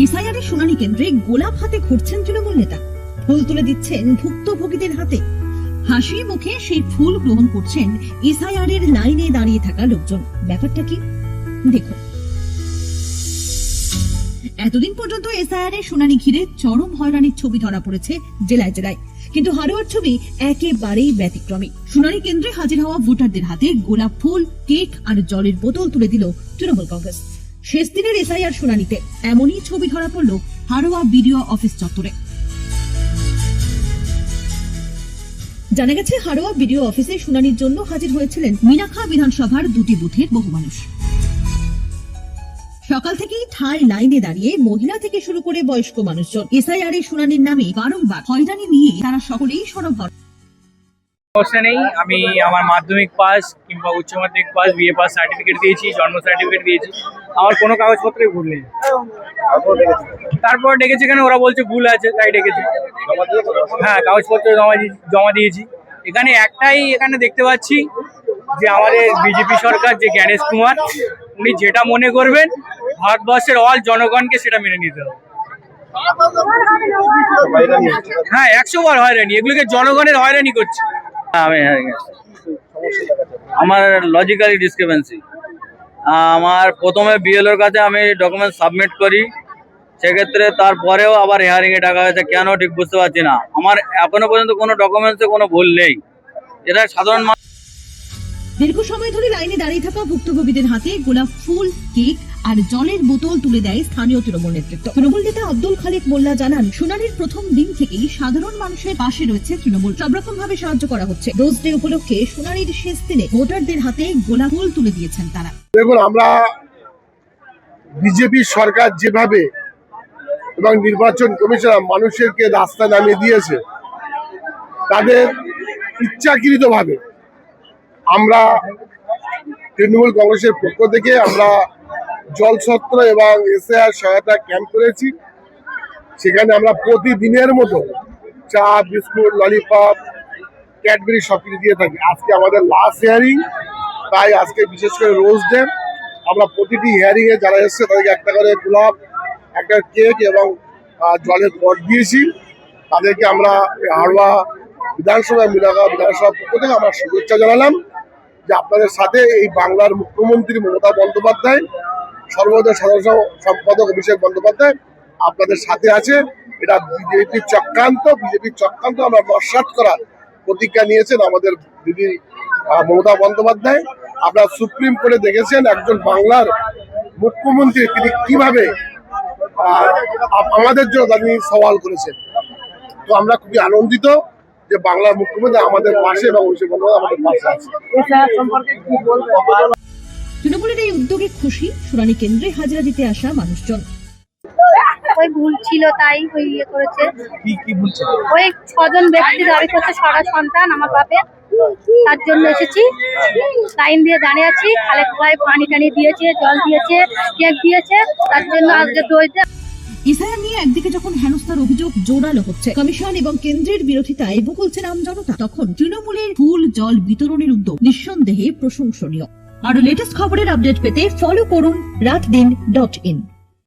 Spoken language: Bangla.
এসআইআর এর শুনানি কেন্দ্রে গোলাপ হাতে ঘুরছেন তৃণমূল নেতা, ফুল তুলে দিচ্ছেন ভুক্তভোগীদের হাতে। হাসি মুখে সেই ফুল গ্রহণ করছেন এসআইআর এর লাইনে দাঁড়িয়ে থাকা লোকজন। ব্যাপারটা কি দেখুন। এতদিন পর্যন্ত এসআইআর এর শুনানি ঘিরে চরম হয়রানির ছবি ধরা পড়েছে জেলায় জেলায়, কিন্তু হারোয়ার ছবি একেবারেই ব্যতিক্রমী। শুনানি কেন্দ্রে হাজির হওয়া ভোটারদের হাতে গোলাপ ফুল, কেক আর জলের বোতল তুলে দিল তৃণমূল কংগ্রেস। শেষ দিনের এসআইআর শুনানিতে এমনই ছবি ধরা পড়ল হারোয়া বিডিও অফিস চত্বরে। জানা গেছে, হারোয়া বিডিও অফিসে শুনানির জন্য হাজির হয়েছিলেন মিনাখা বিধানসভার দুটি বুথের বহু মানুষ। সকাল থেকেই ঠায় লাইনে দাঁড়িয়ে মহিলা থেকে শুরু করে বয়স্ক মানুষজন এসআইআর এর শুনানির নামে বারংবার হয়রানি নিয়ে তারা সকলেই সরব হন। সমস্যা নেই, আমি আমার মাধ্যমিক পাস কিংবা উচ্চ মাধ্যমিক পাস, বিএ পাস সার্টিফিকেট দিয়েছি, জন্ম সার্টিফিকেট দিয়েছি, আমার কোনো কাগজপত্রই ভুল নেই। তারপর ডেকেছে কেন, ওরা বলছে ভুল আছে তাই ডেকেছে। হ্যাঁ, কাগজপত্র জমা দিয়েছি। এখানে দেখতে পাচ্ছি যে আমাদের বিজেপি সরকার, যে জ্ঞানেশ কুমার, উনি যেটা মনে করবেন ভারতবর্ষের অল জনগণকে সেটা মেনে নিতে হবে। হ্যাঁ, 100 বার হয়রানি, এগুলোকে জনগণের হয়রানি করছে। আমার লজিক্যালি ডিসক্রিপেন্সি। আমার প্রথমে বিএলওর কাছে আমি ডকুমেন্ট সাবমিট করি, সেক্ষেত্রে তারপরেও আবার হিয়ারিং এ টাকা হয়েছে কেন ঠিক বুঝতে পারছি না। আমার এখনো পর্যন্ত কোনো ডকুমেন্টসে কোনো ভুল নেই। এটা সাধারণ দীর্ঘ সময় ধরে লাইনে দাঁড়িয়ে থাকা ভুক্তভোগীদের হাতে গোলাপ ফুল, কেক আর জলের বোতল তুলে দেয় স্থানীয় তৃণমূল নেতৃত্ব। তৃণমূল নেতা আব্দুল খালেক মোল্লা জানান, শুনানির প্রথম দিন থেকেই সাধারণ মানুষের পাশে রয়েছে তৃণমূল। সব রকম ভাবে সাহায্য করা হচ্ছে। রোজ ডে উপলক্ষে শুনানির শেষ দিনে ভোটারদের হাতে গোলাপ ফুল তুলে দিয়েছেন তারা। দেখুন, আমরা বিজেপি সরকার যেভাবে এবং নির্বাচন কমিশনার মানুষেরকে রাস্তা নামিয়ে দিয়েছে, তাদের ইচ্ছাকৃতভাবে আমরা তৃণমূল কংগ্রেসের পক্ষ থেকে আমরা জলছত্র এবং এসআইআর সহায়তা ক্যাম্প করেছি। সেখানে আমরা প্রতিদিনের মতো চা, বিস্কুট, ললিপপ, ক্যাডবেরি সবকিছু দিয়ে থাকি। আজকে আমাদের লাস্ট হিয়ারিং, তাই আজকে বিশেষ করে রোজ ডে আমরা প্রতিটি হিয়ারিং এ যারা এসছে তাদেরকে একটা করে গোলাপ, একটা কেক এবং জলের পট দিয়েছি। তাদেরকে আমরা হারোয়া বিধানসভা, মিনাখা বিধানসভা পক্ষ থেকে আমরা শুভেচ্ছা জানালাম যে আপনাদের সাথে এই বাংলার মুখ্যমন্ত্রী মমতা বন্দ্যোপাধ্যায়, সর্বদা সাধারণ সম্পাদক অভিষেক বন্দ্যোপাধ্যায় আপনাদের সাথে আছে। এটা বিজেপির চক্রান্ত আমরা নস্যাৎ করার প্রতিজ্ঞা নিয়েছেন আমাদের দিদি মমতা বন্দ্যোপাধ্যায়। আপনারা সুপ্রিম কোর্টে দেখেছেন একজন বাংলার মুখ্যমন্ত্রী তিনি কিভাবে আমাদের জন্য তিনি সওয়াল করেছেন। তো আমরা খুবই আনন্দিত যে বাংলার মুখ্যমন্ত্রী আমাদের পাশে এবং অভিষেক বন্দ্যোপাধ্যায় আমাদের পাশে আছে। তৃণমূলের এই উদ্যোগে খুশি শুনানি কেন্দ্রে হাজিরা দিতে আসা মানুষজন। ওই ভুল ছিল তাই ওই ইয়ে করেছে। কি বলছে? ওই 6 জন ব্যক্তি দাবি করছে, 6টা সন্তান আমার বাপের, তার জন্য এসেছি। লাইন দিয়ে দাঁড়িয়ে আছি। খালেক ভাই পানি টানি দিয়েছে, জল দিয়েছে, কেক দিয়েছে, তার জন্য আজকে দইতে। এসআইআর নিয়ে একদিকে যখন হেনস্থার অভিযোগ জোরালো হচ্ছে, কমিশন এবং কেন্দ্রের বিরোধিতায় বলছেন আম জনতা, তখন তৃণমূলের ফুল জল বিতরণের উদ্যোগ নিঃসন্দেহে প্রশংসনীয়। আরো লেটেস্ট খবরের আপডেট পেতে ফলো করুন রাতদিন.in।